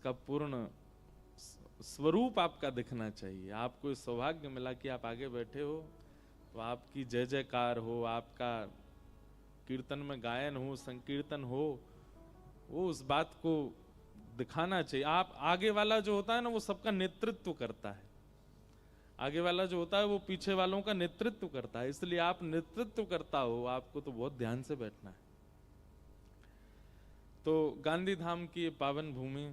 उसका पूर्ण स्वरूप आपका दिखना चाहिए। आपको इस सौभाग्य मिला कि आप आगे बैठे हो, तो आपकी जय जयकार हो, आपका कीर्तन में गायन हो, संकीर्तन हो, वो उस बात को दिखाना चाहिए। आप आगे वाला जो होता है ना, वो सबका नेतृत्व करता है। आगे वाला जो होता है वो पीछे वालों का नेतृत्व करता है, इसलिए आप नेतृत्व करता हो, आपको तो बहुत ध्यान से बैठना है। तो गांधी धाम की ये पावन भूमि,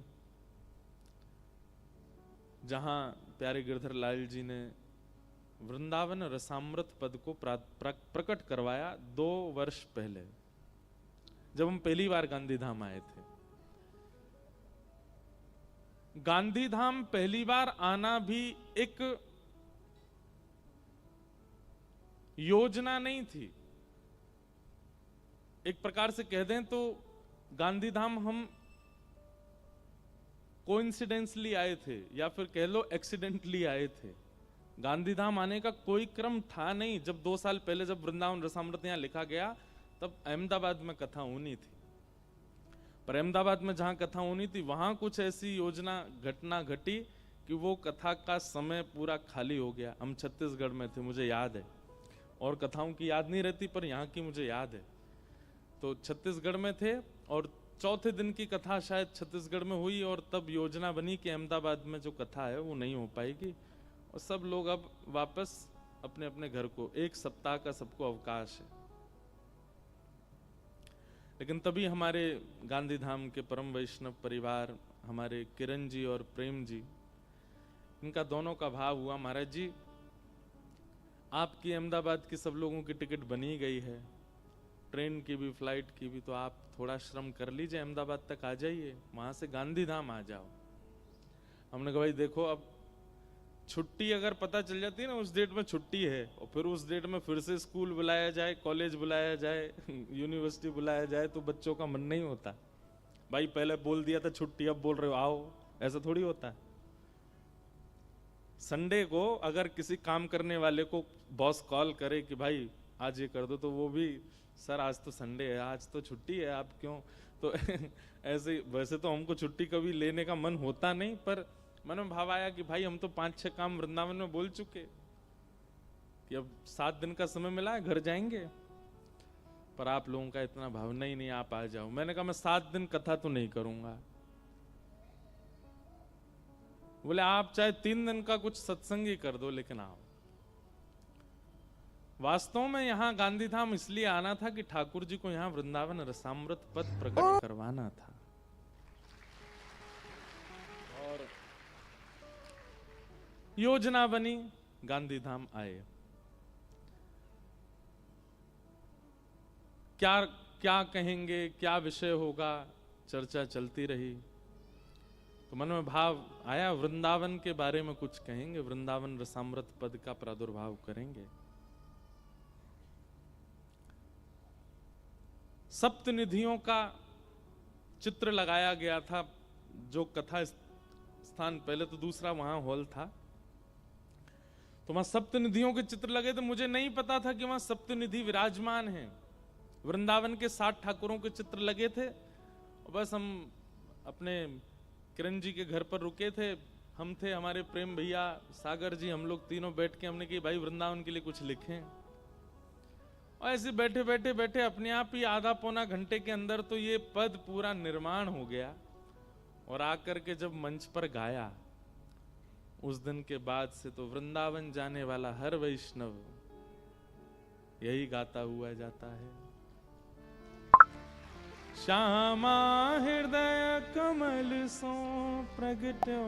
जहां प्यारे गिरधर लाल जी ने वृंदावन रसामृत पद को प्रकट करवाया 2 वर्ष पहले, जब हम पहली बार गांधी धाम आए थे। गांधी धाम पहली बार आना भी एक योजना नहीं थी। एक प्रकार से कह दें तो गांधी धाम हम कोइंसिडेंसली आए थे, या फिर कह लो एक्सीडेंटली आए थे। गांधी धाम आने का कोई क्रम था नहीं। जब 2 साल पहले जब वृंदावन रसामृत यहां लिखा गया, तब अहमदाबाद में कथा होनी थी। पर अहमदाबाद में जहां कथा होनी थी, वहां कुछ ऐसी योजना घटना घटी कि वो कथा का समय पूरा खाली हो गया। हम छत्तीसगढ़ में थे, मुझे याद है, और कथाओं की याद नहीं रहती, पर यहाँ की मुझे याद है। तो छत्तीसगढ़ में थे और चौथे दिन की कथा शायद छत्तीसगढ़ में हुई, और तब योजना बनी कि अहमदाबाद में जो कथा है वो नहीं हो पाएगी, और सब लोग अब वापस अपने अपने घर को, 1 सप्ताह का सबको अवकाश है। लेकिन तभी हमारे गांधी धाम के परम वैष्णव परिवार, हमारे किरण जी और प्रेम जी, इनका दोनों का भाव हुआ, महाराज जी आपकी अहमदाबाद की सब लोगों की टिकट बनी गई है, ट्रेन की भी फ्लाइट की भी, तो आप थोड़ा श्रम कर लीजिए, अहमदाबाद तक आ जाइए, वहां से गांधी धाम आ जाओ। हमने कहा भाई देखो, अब छुट्टी अगर पता चल जाती है ना उस डेट में छुट्टी है, और फिर उस डेट में फिर से स्कूल बुलाया जाए, कॉलेज बुलाया जाए, यूनिवर्सिटी बुलाया जाए, तो बच्चों का मन नहीं होता। भाई पहले बोल दिया था छुट्टी, अब बोल रहे हो आओ, ऐसा थोड़ी होता है। संडे को अगर किसी काम करने वाले को बॉस कॉल करे कि भाई आज ये कर दो, तो वो भी सर आज तो संडे है, आज तो छुट्टी है, आप क्यों, तो ऐसे वैसे तो हमको छुट्टी कभी लेने का मन होता नहीं, पर मन में भाव आया कि भाई हम तो 5-6 काम वृंदावन में बोल चुके कि अब 7 दिन का समय मिला है, घर जाएंगे। पर आप लोगों का इतना भाव, नहीं आप आ जाओ। मैंने कहा मैं 7 दिन कथा तो नहीं करूंगा। बोले आप चाहे 3 दिन का कुछ सत्संग ही कर दो, लेकिन आओ। वास्तव में यहां गांधी धाम इसलिए आना था कि ठाकुर जी को यहां वृंदावन रसामृत पद प्रकट करवाना था। और योजना बनी, गांधी धाम आए। क्या क्या कहेंगे, क्या विषय होगा, चर्चा चलती रही। तो मन में भाव आया, वृंदावन के बारे में कुछ कहेंगे, वृंदावन रसामृत पद का प्रादुर्भाव करेंगे। सप्तनिधियों का चित्र लगाया गया था, जो कथा स्थान, पहले तो दूसरा वहां हॉल था, तो वहां सप्तनिधियों के चित्र लगे थे। मुझे नहीं पता था कि वहां सप्तनिधि विराजमान हैं। वृंदावन के 60 ठाकुरों के चित्र लगे थे, और बस हम अपने किरण जी के घर पर रुके थे। हम थे, हमारे प्रेम भैया, सागर जी, हम लोग तीनों बैठ के हमने कहा भाई वृंदावन के लिए कुछ लिखें। और ऐसे बैठे बैठे बैठे अपने आप ही आधा पौना घंटे के अंदर तो ये पद पूरा निर्माण हो गया। और आकर के जब मंच पर गाया, उस दिन के बाद से तो वृंदावन जाने वाला हर वैष्णव यही गाता हुआ जाता है। श्यामा हृदय कमल सो प्रगट्यो